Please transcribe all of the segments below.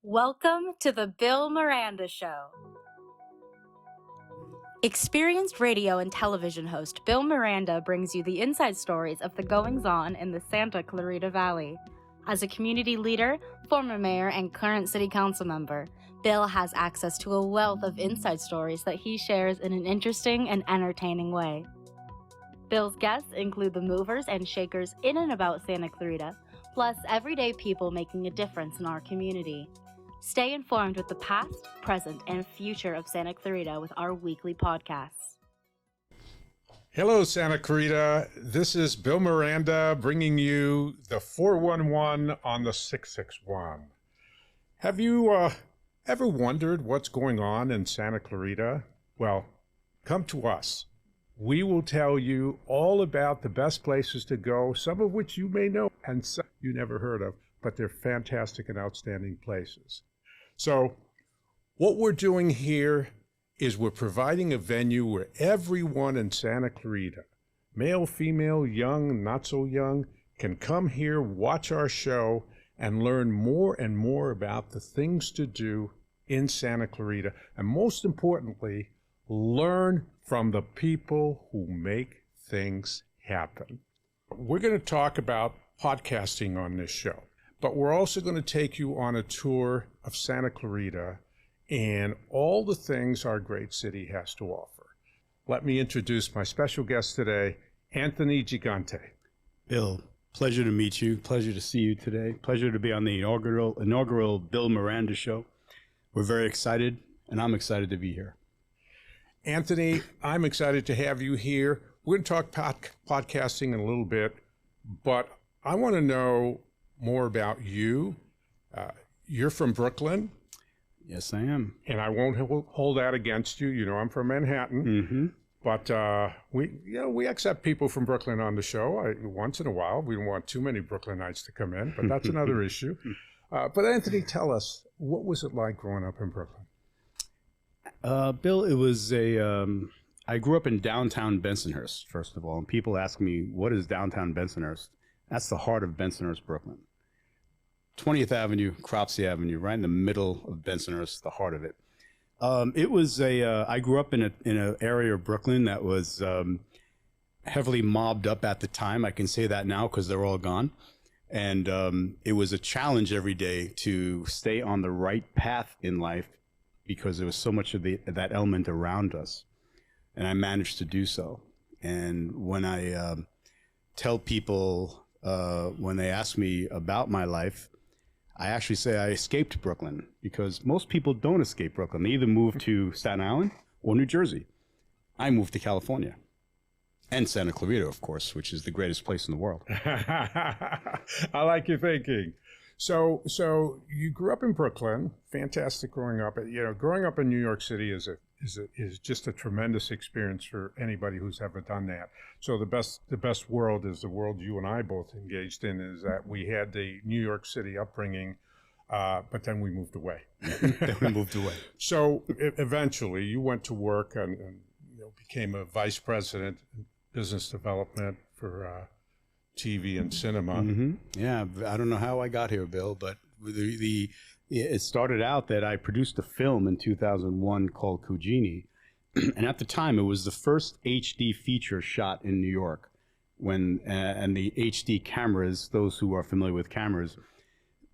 Welcome to the Bill Miranda Show. Experienced radio and television host Bill Miranda brings you the inside stories of the goings-on in the Santa Clarita Valley. As a community leader, former mayor, and current city council member, Bill has access to a wealth of inside stories that he shares in an interesting and entertaining way. Bill's guests include the movers and shakers in and about Santa Clarita, plus everyday people making a difference in our community. Stay informed with the past, present, and future of Santa Clarita with our weekly podcasts. Hello, Santa Clarita. This is Bill Miranda bringing you the 411 on the 661. Have you ever wondered what's going on in Santa Clarita? Well, come to us. We will tell you all about the best places to go, some of which you may know and some you never heard of, but they're fantastic and outstanding places. So what we're doing here is we're providing a venue where everyone in Santa Clarita, male, female, young, not so young, can come here, watch our show, and learn more and more about the things to do in Santa Clarita. And most importantly, learn from the people who make things happen. We're going to talk about podcasting on this show, but we're also going to take you on a tour of Santa Clarita and all the things our great city has to offer. Let me introduce my special guest today, Anthony Gigante. Bill, pleasure to meet you. Pleasure to see you today. Pleasure to be on the inaugural Bill Miranda show. We're very excited, and I'm excited to be here. Anthony, I'm excited to have you here. We're going to talk podcasting in a little bit, but I want to know more about you. You're from Brooklyn. Yes, I am. And I won't hold that against you. You know, I'm from Manhattan. But we accept people from Brooklyn on the show once in a while. We don't want too many Brooklynites to come in, but that's another issue. But Anthony, tell us, what was it like growing up in Brooklyn? Bill, it was I grew up in downtown Bensonhurst, first of all, and people ask me, what is downtown Bensonhurst? That's the heart of Bensonhurst, Brooklyn. 20th Avenue, Cropsey Avenue, right in the middle of Bensonhurst, the heart of it. It was I grew up in an area of Brooklyn that was heavily mobbed up at the time. I can say that now because they're all gone. And it was a challenge every day to stay on the right path in life because there was so much of that element around us. And I managed to do so. And when I tell people, when they ask me about my life, I actually say I escaped Brooklyn because most people don't escape Brooklyn. They either move to Staten Island or New Jersey. I moved to California and Santa Clarita, of course, which is the greatest place in the world. I like your thinking. So you grew up in Brooklyn. Fantastic growing up. You know, growing up in New York City is just a tremendous experience for anybody who's ever done that. So the best world is the world you and I both engaged in, is that we had the New York City upbringing, but then we moved away. So eventually you went to work and became a vice president in business development for TV and cinema. Yeah, I don't know how I got here, Bill, but it started out that I produced a film in 2001 called Gigante, and at the time it was the first HD feature shot in New York. And the HD cameras, those who are familiar with cameras,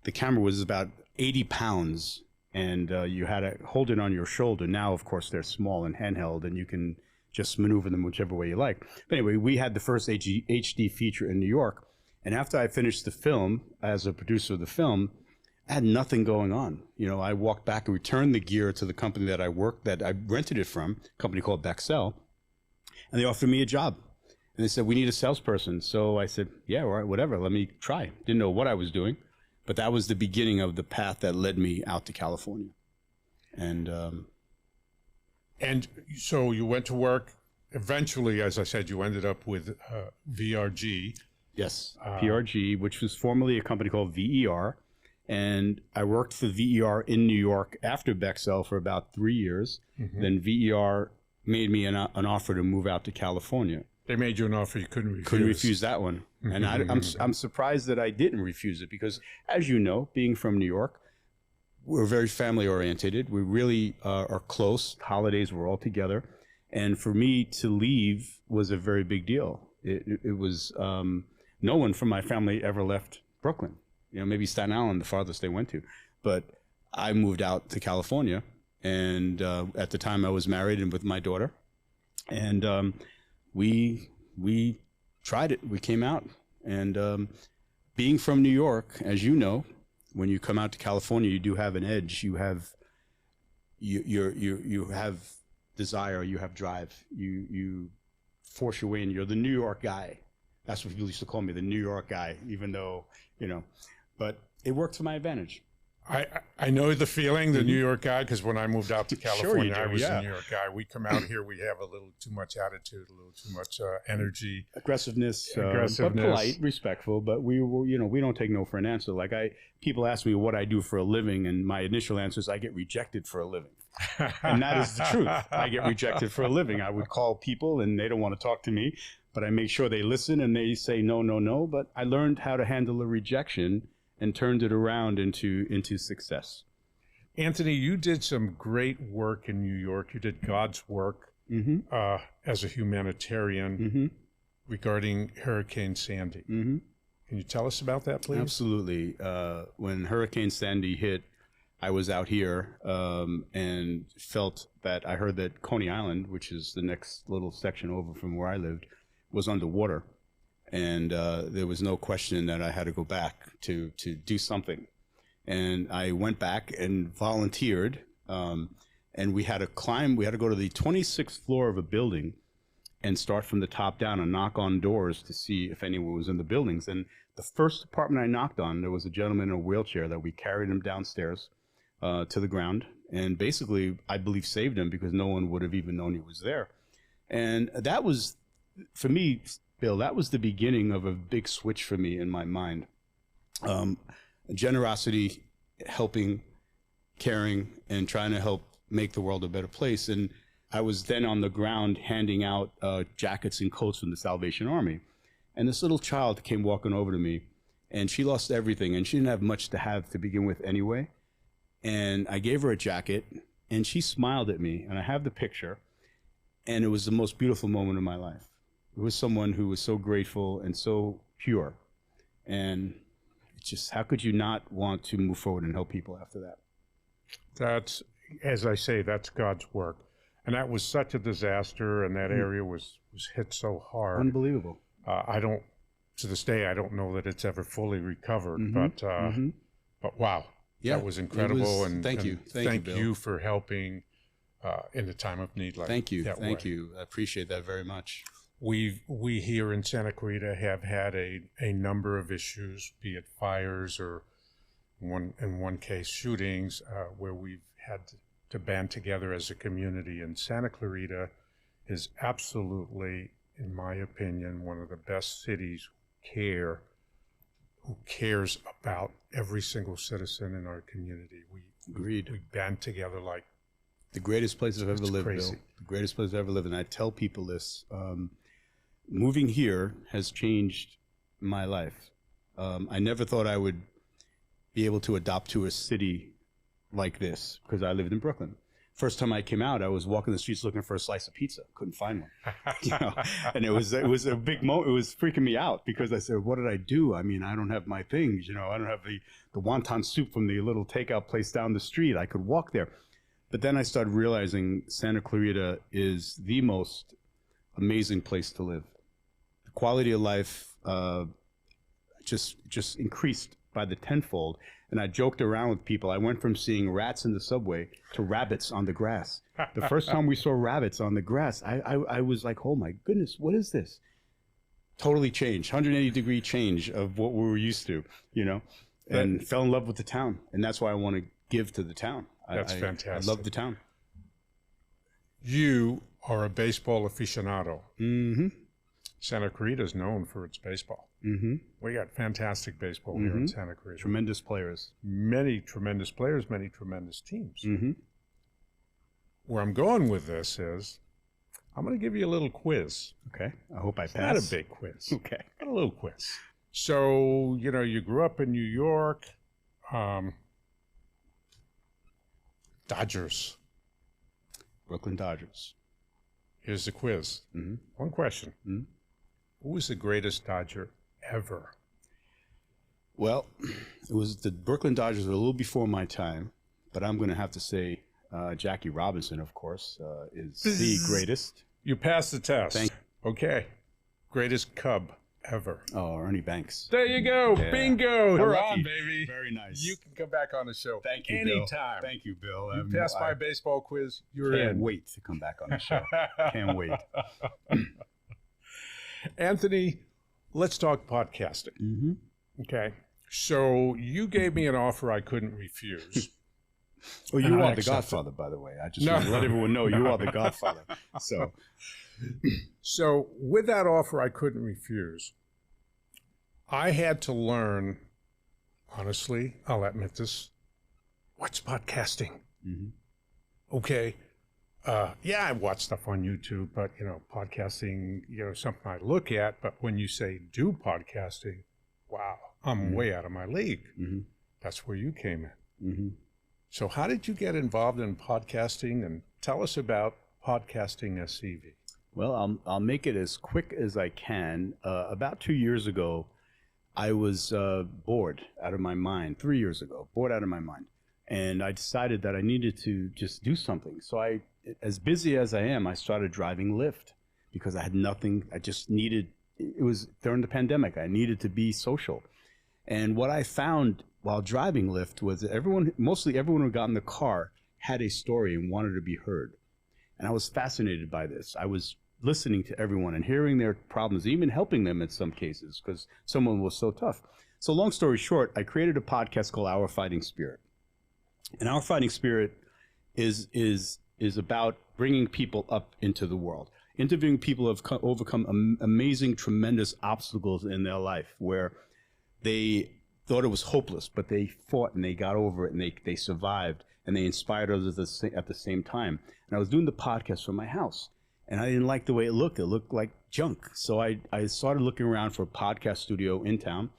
the camera was about 80 pounds, and you had to hold it on your shoulder. Now, of course, they're small and handheld, and you can just maneuver them whichever way you like. But anyway, we had the first HD feature in New York, and after I finished the film, as a producer of the film, I had nothing going on. You know, I walked back and returned the gear to the company that I rented it from, a company called Bexell, and they offered me a job. And they said, we need a salesperson. So I said, yeah, all right, whatever, let me try. Didn't know what I was doing, but that was the beginning of the path that led me out to California. And so you went to work. Eventually, as I said, you ended up with VRG. Yes, PRG, which was formerly a company called VER. And I worked for VER in New York after Bexell for about 3 years. Then VER made me an offer to move out to California. They made you an offer you couldn't refuse. Couldn't refuse that one. And I'm surprised that I didn't refuse it because, as you know, being from New York, we're very family oriented. We really are close. Holidays, we're all together. And for me to leave was a very big deal. It was, no one from my family ever left Brooklyn. You know, maybe Staten Island, the farthest they went to. But I moved out to California. And at the time I was married and with my daughter. And we tried it. We came out. And being from New York, as you know, when you come out to California, you do have an edge. You have you have desire. You have drive. You force your way in. You're the New York guy. That's what people used to call me, the New York guy. Even though, you know, but it worked to my advantage. I know the feeling, the New York guy, because when I moved out to California, Sure you do, I was yeah. a New York guy. We come out here, we have a little too much attitude, a little too much energy. Aggressiveness, but polite, respectful, but we don't take no for an answer. Like people ask me what I do for a living, and my initial answer is I get rejected for a living. And that is the truth. I get rejected for a living. I would call people and they don't want to talk to me, but I make sure they listen and they say no, no, no. But I learned how to handle a rejection and turned it around into success. Anthony, you did some great work in New York. You did God's work as a humanitarian regarding Hurricane Sandy. Can you tell us about that, please? Absolutely. When Hurricane Sandy hit, I was out here and felt that I heard that Coney Island, which is the next little section over from where I lived, was underwater. And there was no question that I had to go back to do something. And I went back and volunteered. And we had to climb. We had to go to the 26th floor of a building and start from the top down and knock on doors to see if anyone was in the buildings. And the first apartment I knocked on, there was a gentleman in a wheelchair that we carried him downstairs to the ground. And basically, I believe, saved him because no one would have even known he was there. And that was, for me, Bill, that was the beginning of a big switch for me in my mind. Generosity, helping, caring, and trying to help make the world a better place. And I was then on the ground handing out jackets and coats from the Salvation Army. And this little child came walking over to me, and she lost everything, and she didn't have much to have to begin with anyway. And I gave her a jacket, and she smiled at me, and I have the picture, and it was the most beautiful moment of my life. It was someone who was so grateful and so pure. And it's just, how could you not want to move forward and help people after that? That's, as I say, that's God's work. And that was such a disaster, and that area was hit so hard. Unbelievable. To this day, I don't know that it's ever fully recovered, but wow, yeah, that was incredible. Thank you. Thank Bill. you for helping in a time of need like that. Thank you. I appreciate that very much. We here in Santa Clarita have had a number of issues, be it fires or in one case shootings, where we've had to band together as a community. And Santa Clarita is absolutely, in my opinion, one of the best cities who cares about every single citizen in our community. Agreed. We band together like the greatest place I've ever lived, crazy. Bill. The greatest place I've ever lived. And I tell people this. Moving here has changed my life. I never thought I would be able to adopt to a city like this because I lived in Brooklyn. First time I came out, I was walking the streets looking for a slice of pizza. Couldn't find one. And it was a big moment. It was freaking me out because I said, what did I do? I mean, I don't have my things. I don't have the wonton soup from the little takeout place down the street. I could walk there. But then I started realizing Santa Clarita is the most amazing place to live. The quality of life just increased by the tenfold. And I joked around with people. I went from seeing rats in the subway to rabbits on the grass. The first time we saw rabbits on the grass, I was like, oh my goodness, what is this? Totally changed, 180-degree change of what we were used to, and fell in love with the town. And that's why I want to give to the town. That's fantastic. I love the town. You are a baseball aficionado. Mm-hmm. Santa Clarita is known for its baseball. Mm-hmm. We got fantastic baseball here in Santa Clarita. Tremendous players. Many tremendous players, many tremendous teams. Mm-hmm. Where I'm going with this is, I'm going to give you a little quiz. Okay. I hope I pass. Not a big quiz. Okay. But a little quiz. So, you grew up in New York. Dodgers. Brooklyn Dodgers. Here's the quiz. Mm-hmm. One question. Mm-hmm. Who was the greatest Dodger ever? Well, it was the Brooklyn Dodgers were a little before my time, but I'm going to have to say Jackie Robinson, of course, is the greatest. You passed the test. Thank you. Okay. Greatest Cub ever. Oh, Ernie Banks. There you go. Yeah. Bingo. We're You're lucky. on, baby. Very nice. You can come back on the show. Thank you, anytime. Bill. Thank you, Bill. You passed my baseball quiz. You're can't in. wait to come back on the show. Can't wait. Anthony, let's talk podcasting. Mm-hmm. Okay. So you gave me an offer I couldn't refuse. Well, And you I are the accept Godfather, by the way. I just want to let everyone know you are the Godfather. So with that offer I couldn't refuse, I had to learn, honestly, I'll admit this, what's podcasting? Mm-hmm. Okay. Yeah, I watch stuff on YouTube, but, podcasting, something I look at. But when you say do podcasting, wow, I'm way out of my league. Mm-hmm. That's where you came in. Mm-hmm. So how did you get involved in podcasting? And tell us about PodcastSCV. Well, I'll make it as quick as I can. About 2 years ago, I was bored out of my mind. 3 years ago, bored out of my mind. And I decided that I needed to just do something. So as busy as I am, I started driving Lyft because I had nothing. I just needed, it was during the pandemic, I needed to be social. And what I found while driving Lyft was that mostly everyone who got in the car had a story and wanted to be heard. And I was fascinated by this. I was listening to everyone and hearing their problems, even helping them in some cases because someone was so tough. So long story short, I created a podcast called Our Fighting Spirit. And Our Fighting Spirit is about bringing people up into the world, interviewing people who have overcome amazing, tremendous obstacles in their life where they thought it was hopeless, but they fought and they got over it and they survived and they inspired others at the same time. And I was doing the podcast from my house and I didn't like the way it looked. It looked like junk. So I started looking around for a podcast studio in town.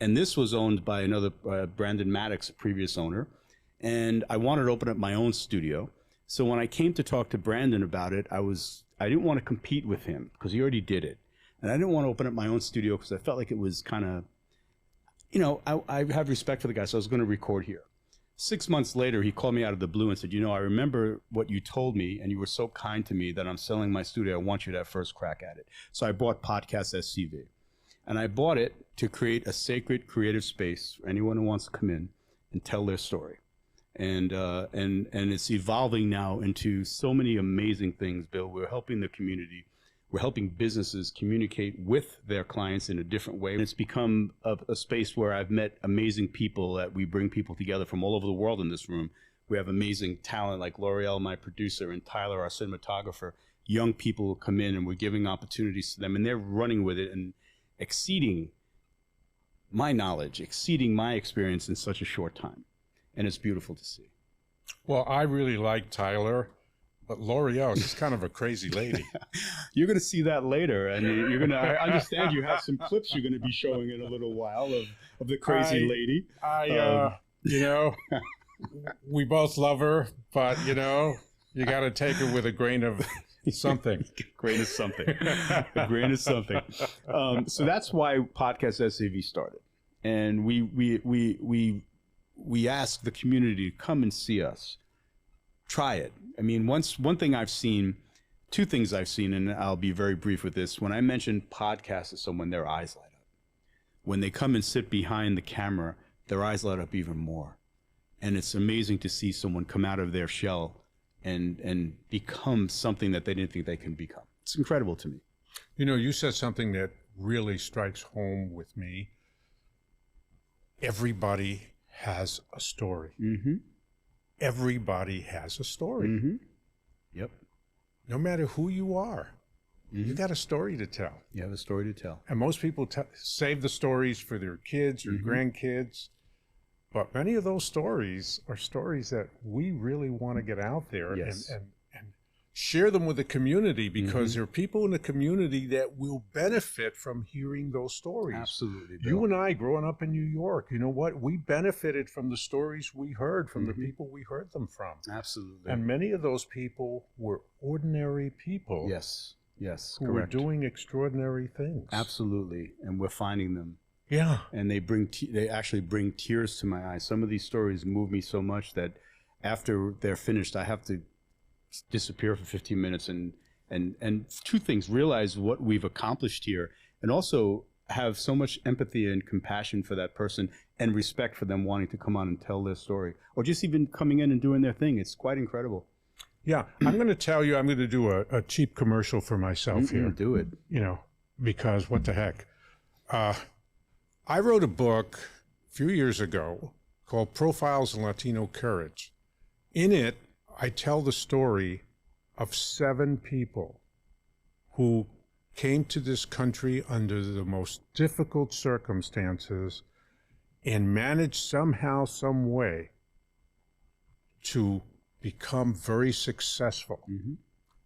And this was owned by another Brandon Maddox, a previous owner. And I wanted to open up my own studio. So when I came to talk to Brandon about it, I didn't want to compete with him because he already did it. And I didn't want to open up my own studio because I felt like it was kind of, I have respect for the guy, so I was going to record here. 6 months later, he called me out of the blue and said, I remember what you told me, and you were so kind to me that I'm selling my studio. I want you to have first crack at it. So I bought PodcastSCV. And I bought it to create a sacred creative space for anyone who wants to come in and tell their story. And it's evolving now into so many amazing things, Bill. We're helping the community. We're helping businesses communicate with their clients in a different way. And it's become a space where I've met amazing people that we bring people together from all over the world in this room. We have amazing talent like L'Oreal, my producer, and Tyler, our cinematographer, young people who come in and we're giving opportunities to them and they're running with it and exceeding my knowledge, exceeding my experience in such a short time. And it's beautiful to see. Well, I really like Tyler, but L'Oreal is kind of a crazy lady. You're going to see that later, and you're going to. I understand you have some clips you're going to be showing in a little while of the crazy lady. We both love her, but you got to take her with a grain of something. Grain of something. A grain of something. So that's why PodcastSCV started, and we ask the community to come and see us. Try it. I mean, one thing I've seen, two things I've seen, and I'll be very brief with this. When I mention podcast to someone, their eyes light up. When they come and sit behind the camera, their eyes light up even more. And it's amazing to see someone come out of their shell and become something that they didn't think they can become. It's incredible to me. You said something that really strikes home with me. Everybody has a story. Mm-hmm. Everybody has a story. Mm-hmm. Yep. No matter who you are, you got a story to tell. You have a story to tell. And most people save the stories for their kids or grandkids. But many of those stories are stories that we really want to get out there and share them with the community, because there are people in the community that will benefit from hearing those stories. Absolutely, Bill. You and I, growing up in New York, you know what? We benefited from the stories we heard from the people we heard them from. Absolutely. And many of those people were ordinary people. Yes, who correct. were doing extraordinary things. Absolutely, and we're finding them. Yeah. And they actually bring tears to my eyes. Some of these stories move me so much that after they're finished, I have to disappear for 15 minutes and two things: realize what we've accomplished here, and also have so much empathy and compassion for that person and respect for them wanting to come on and tell their story, or just even coming in and doing their thing. It's quite incredible. Yeah, I'm going to tell you, I'm going to do a cheap commercial for myself here. Do it. You know, because what the heck? I wrote a book a few years ago called Profiles in Latino Courage. In it, I tell the story of 7 people who came to this country under the most difficult circumstances and managed somehow, some way to become very successful.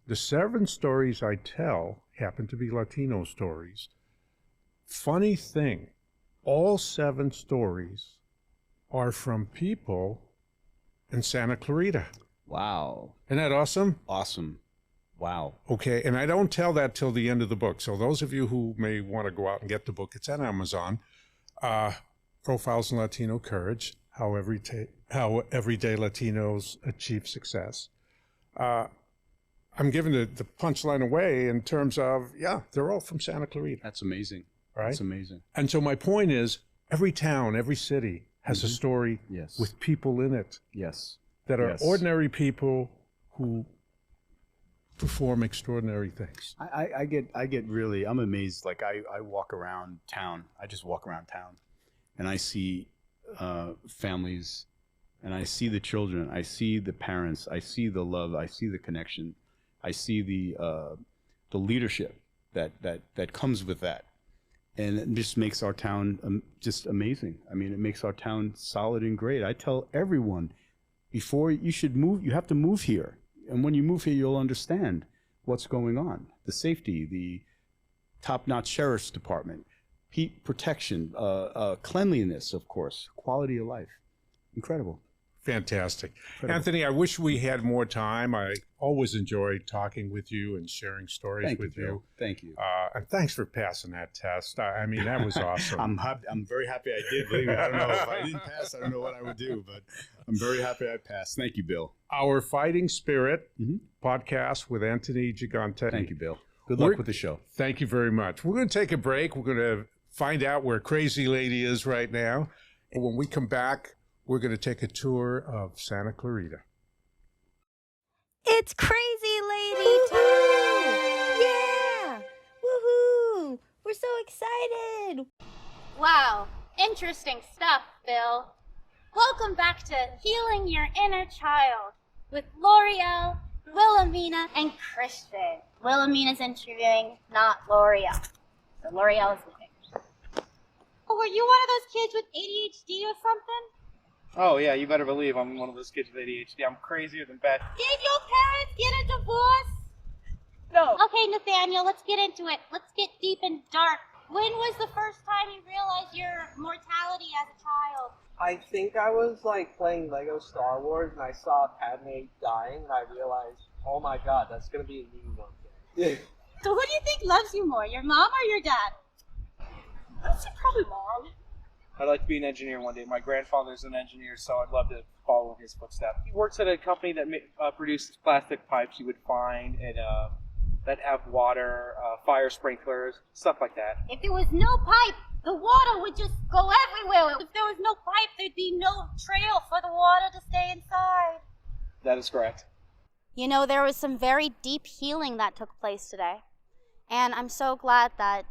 The 7 stories I tell happen to be Latino stories. Funny thing, all 7 stories are from people in Santa Clarita. Wow. Isn't that awesome? Awesome. Wow. Okay, and I don't tell that till the end of the book. So those of you who may want to go out and get the book, it's on Amazon. Profiles in Latino Courage, how everyday Latinos achieve success. I'm giving the punchline away in terms of, yeah, they're all from Santa Clarita. That's amazing. Right? That's amazing. And so my point is, every town, every city has a story with people in it. Yes. That are ordinary people who perform extraordinary things. I get really, I'm amazed. Like I walk around town. I just walk around town and I see families, and I see the children. I see the parents. I see the love. I see the connection. I see the leadership that comes with that. And it just makes our town just amazing. I mean, it makes our town solid and great. I tell everyone, before you should move, you have to move here. And when you move here, you'll understand what's going on. The safety, the top-notch sheriff's department, protection, cleanliness, of course, quality of life. Incredible. Fantastic. Incredible. Anthony, I wish we had more time. I always enjoy talking with you and sharing stories with you. Thank you. And thanks for passing that test. I mean, that was awesome. I'm very happy I did. Believe me, I don't know if I didn't pass, I don't know what I would do, but I'm very happy I passed. Thank you, Bill. Our Fighting Spirit podcast with Anthony Gigante. Thank you, Bill. Good luck with the show. Thank you very much. We're going to take a break. We're going to find out where Crazy Lady is right now. And when we come back, we're going to take a tour of Santa Clarita. It's Crazy Lady time! Yeah! Woohoo! We're so excited! Wow, interesting stuff, Bill. Welcome back to Healing Your Inner Child with L'Oreal, Wilhelmina, and Christian. Wilhelmina's interviewing, not L'Oreal. So L'Oreal is leaving. Oh, were you one of those kids with ADHD or something? Oh yeah, you better believe I'm one of those kids with ADHD. I'm crazier than Beth. Did your parents get a divorce? No. Okay, Nathaniel, let's get into it. Let's get deep and dark. When was the first time you realized your mortality as a child? I think I was like playing Lego Star Wars and I saw Padme dying and I realized, oh my god, that's gonna be me one day. So who do you think loves you more, your mom or your dad? I'd say probably Mom. I'd like to be an engineer one day. My grandfather's an engineer, so I'd love to follow in his footsteps. He works at a company that produces plastic pipes you would find and that have water, fire sprinklers, stuff like that. If there was no pipe, the water would just go everywhere. If there was no pipe, there'd be no trail for the water to stay inside. That is correct. You know, there was some very deep healing that took place today. And I'm so glad that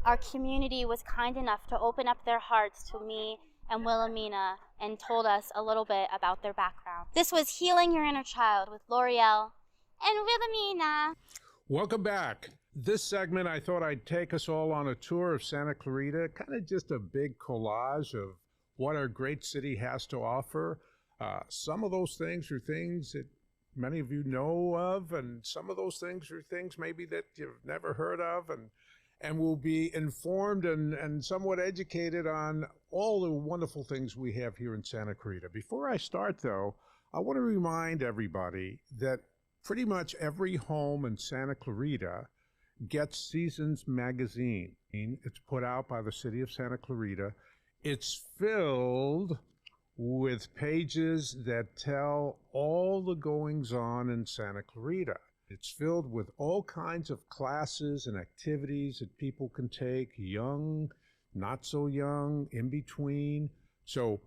our community was kind enough to open up their hearts to me and Wilhelmina and told us a little bit about their background. This was Healing Your Inner Child with L'Oreal and Wilhelmina. Welcome back. This segment, I thought I'd take us all on a tour of Santa Clarita, kind of just a big collage of what our great city has to offer. Some of those things are things that many of you know of, and some of those things are things maybe that you've never heard of, and will be informed and somewhat educated on all the wonderful things we have here in Santa Clarita. Before I start, though, I want to remind everybody that pretty much every home in Santa Clarita gets Seasons magazine. It's put out by the city of Santa Clarita. It's filled with pages that tell all the goings-on in Santa Clarita. It's filled with all kinds of classes and activities that people can take, young, not so young, in between. So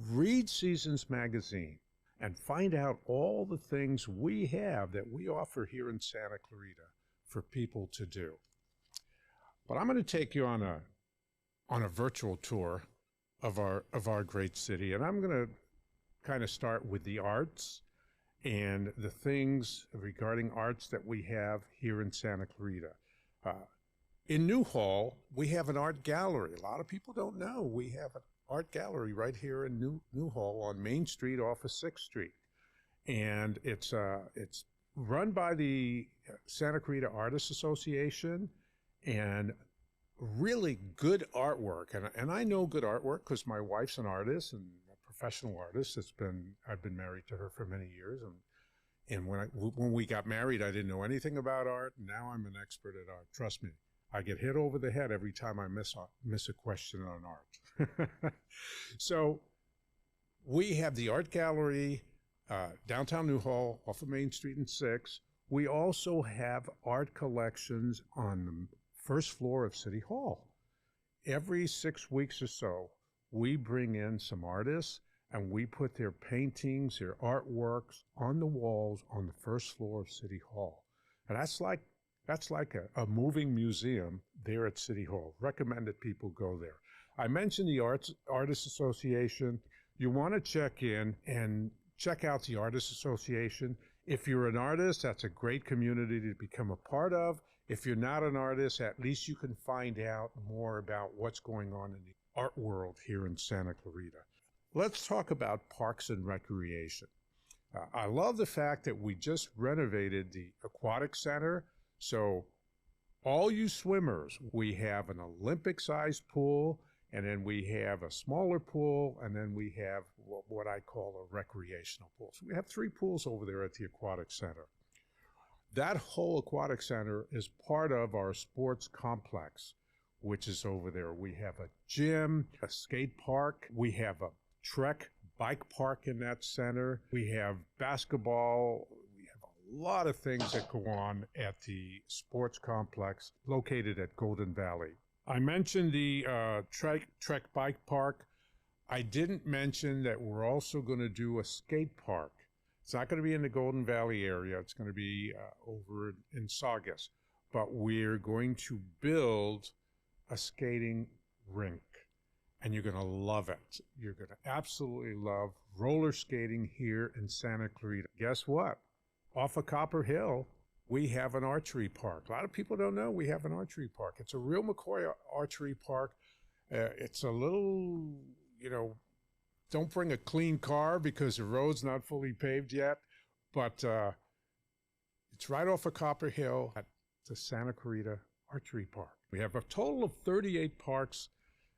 read Seasons magazine and find out all the things we have that we offer here in Santa Clarita for people to do. But I'm going to take you on a virtual tour of our great city, and I'm going to kind of start with the arts and the things regarding arts that we have here in Santa Clarita. In Newhall, we have an art gallery. A lot of people don't know we have an art gallery right here in Newhall on Main Street off of 6th Street. And it's run by the Santa Clarita Artists Association, and really good artwork. And I know good artwork because my wife's an artist and a professional artist. I've been married to her for many years. And when we got married, I didn't know anything about art. Now I'm an expert at art. Trust me, I get hit over the head every time I miss a question on art. So we have the art gallery, downtown Newhall, off of Main Street and 6. We also have art collections on the first floor of City Hall. Every 6 weeks or so, we bring in some artists and we put their paintings, their artworks on the walls on the first floor of City Hall. And that's like a moving museum there at City Hall. Recommend that people go there. I mentioned the Artists Association. You want to check in and check out the Artists Association. If you're an artist, that's a great community to become a part of. If you're not an artist, at least you can find out more about what's going on in the art world here in Santa Clarita. Let's talk about parks and recreation. I love the fact that we just renovated the aquatic center. So all you swimmers, we have an Olympic-sized pool, and then we have a smaller pool, and then we have what I call a recreational pool. So we have 3 pools over there at the aquatic center. That whole aquatic center is part of our sports complex, which is over there. We have a gym, a skate park. We have a Trek bike park in that center. We have basketball. We have a lot of things that go on at the sports complex located at Golden Valley. I mentioned the Trek bike park. I didn't mention that we're also going to do a skate park. It's not going to be in the Golden Valley area. It's going to be over in Saugus. But we're going to build a skating rink, and you're going to love it. You're going to absolutely love roller skating here in Santa Clarita. Guess what? Off of Copper Hill, we have an archery park. A lot of people don't know we have an archery park. It's a real McCoy archery park. It's a little, don't bring a clean car because the road's not fully paved yet, but it's right off of Copper Hill at the Santa Clarita Archery Park. We have a total of 38 parks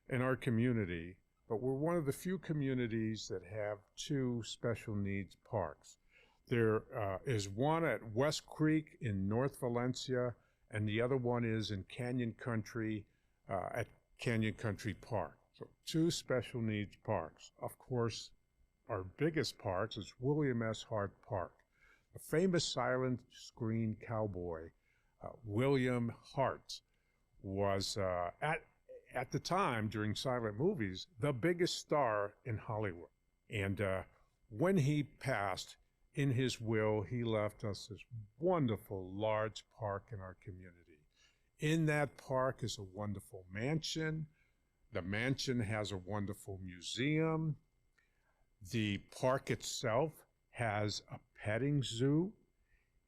in our community, but we're one of the few communities that have 2 special needs parks. There is one at West Creek in North Valencia, and the other one is in Canyon Country at Canyon Country Park. So 2 special needs parks. Of course, our biggest park is William S. Hart Park. The famous silent screen cowboy, William Hart, was at the time during silent movies the biggest star in Hollywood. And when he passed, in his will, he left us this wonderful large park in our community. In that park is a wonderful mansion. The mansion has a wonderful museum. The park itself has a petting zoo.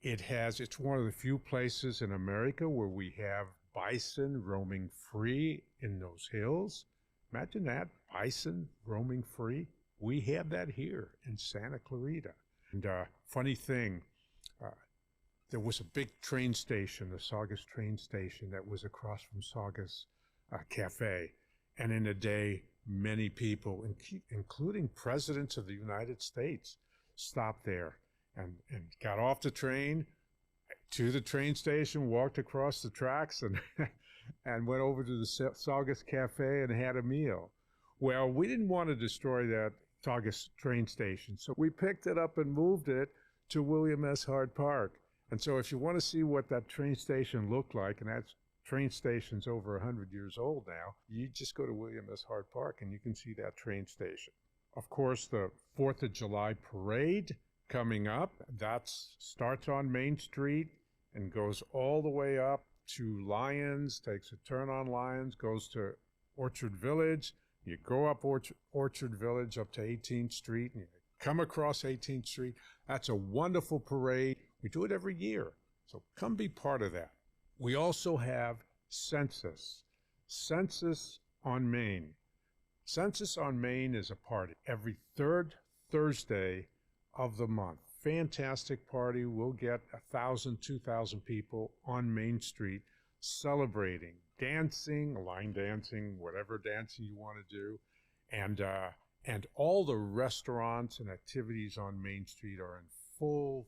It's one of the few places in America where we have bison roaming free in those hills. Imagine that, bison roaming free. We have that here in Santa Clarita. And funny thing, there was a big train station, the Saugus train station, that was across from Saugus Cafe. And in a day, many people, including presidents of the United States, stopped there and got off the train to the train station, walked across the tracks, and and went over to the Saugus Cafe and had a meal. Well, we didn't want to destroy that Saugus train station, so we picked it up and moved it to William S. Hart Park. And so if you want to see what that train station looked like, and that train station's over 100 years old now, you just go to William S. Hart Park and you can see that train station. Of course, the 4th of July parade coming up, that starts on Main Street and goes all the way up to Lyons, takes a turn on Lyons, goes to Orchard Village. You go up Orchard Village up to 18th Street, and you come across 18th Street. That's a wonderful parade. We do it every year, so come be part of that. We also have Census. Census on Main. Census on Main is a party every third Thursday of the month. Fantastic party. We'll get 1,000, 2,000 people on Main Street celebrating, dancing, line dancing, whatever dancing you want to do. And all the restaurants and activities on Main Street are in full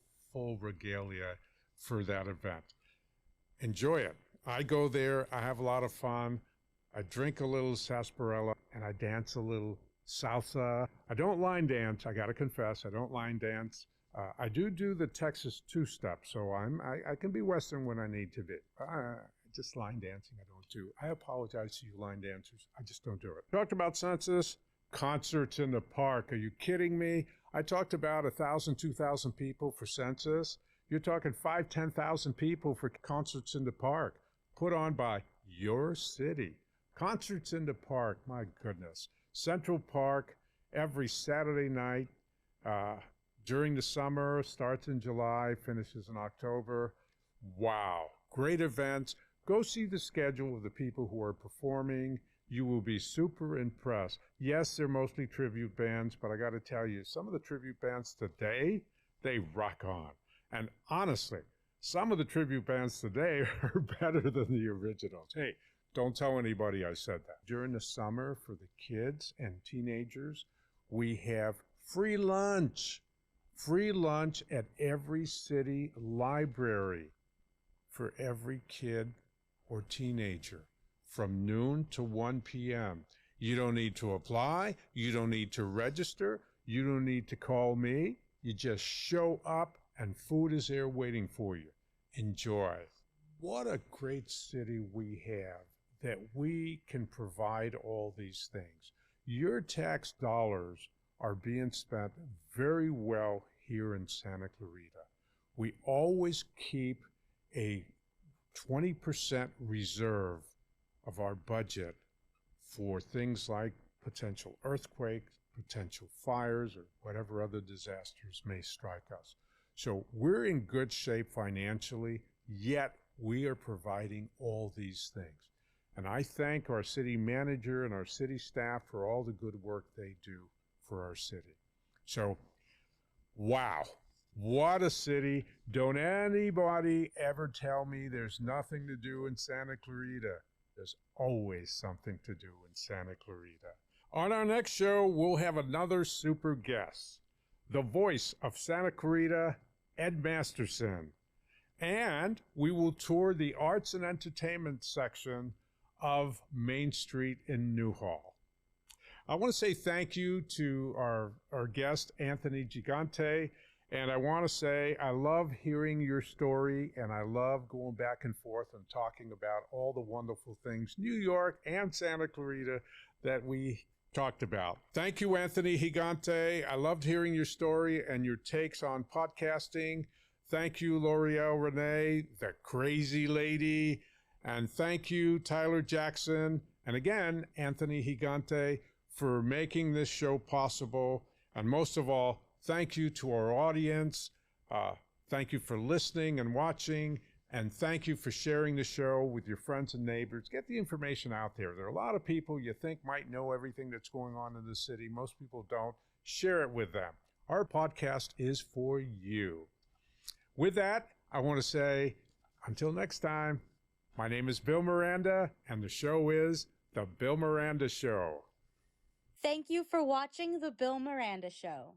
regalia for that event. Enjoy it. I go there. I have a lot of fun. I drink a little sarsaparilla and I dance a little salsa. I don't line dance. I got to confess, I don't line dance. I do the Texas two-step, so I can be Western when I need to be. Just line dancing I don't do. I apologize to you line dancers. I just don't do it. Talked about Census, concerts in the park. Are you kidding me? I talked about 1,000, 2,000 people for Census. You're talking 5,000, 10,000 people for concerts in the park, put on by your city. Concerts in the park, my goodness. Central Park every Saturday night during the summer, starts in July, finishes in October. Wow, great events. Go see the schedule of the people who are performing. You will be super impressed. Yes, they're mostly tribute bands, but I got to tell you, some of the tribute bands today, they rock on. And honestly, some of the tribute bands today are better than the originals. Hey, don't tell anybody I said that. During the summer for the kids and teenagers, we have free lunch. Free lunch at every city library for every kid or teenager from noon to 1 p.m. You don't need to apply. You don't need to register. You don't need to call me. You just show up and food is there waiting for you. Enjoy. What a great city we have that we can provide all these things. Your tax dollars are being spent very well here in Santa Clarita. We always keep a 20% reserve of our budget for things like potential earthquakes, potential fires, or whatever other disasters may strike us. So we're in good shape financially, yet we are providing all these things. And I thank our city manager and our city staff for all the good work they do for our city. So, wow, what a city. Don't anybody ever tell me there's nothing to do in Santa Clarita. There's always something to do in Santa Clarita. On our next show, we'll have another super guest, the voice of Santa Clarita, Ed Masterson. And we will tour the arts and entertainment section of Main Street in Newhall. I want to say thank you to our guest, Anthony Gigante, and I want to say I love hearing your story, and I love going back and forth and talking about all the wonderful things, New York and Santa Clarita, that we talked about. Thank you, Anthony Gigante. I loved hearing your story and your takes on podcasting. Thank you, L'Oreal Renee, the crazy lady. And thank you, Tyler Jackson. And again, Anthony Gigante, for making this show possible. And most of all, thank you to our audience. Thank you for listening and watching. And thank you for sharing the show with your friends and neighbors. Get the information out there. There are a lot of people you think might know everything that's going on in the city. Most people don't. Share it with them. our podcast is for you. With that, I want to say, until next time, my name is Bill Miranda, and the show is The Bill Miranda Show. Thank you for watching The Bill Miranda Show.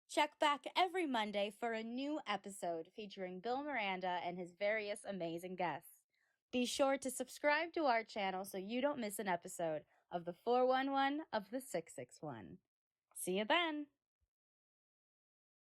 Check back every Monday for a new episode featuring Bill Miranda and his various amazing guests. Be sure to subscribe to our channel so you don't miss an episode of the 411 of the 661. See you then.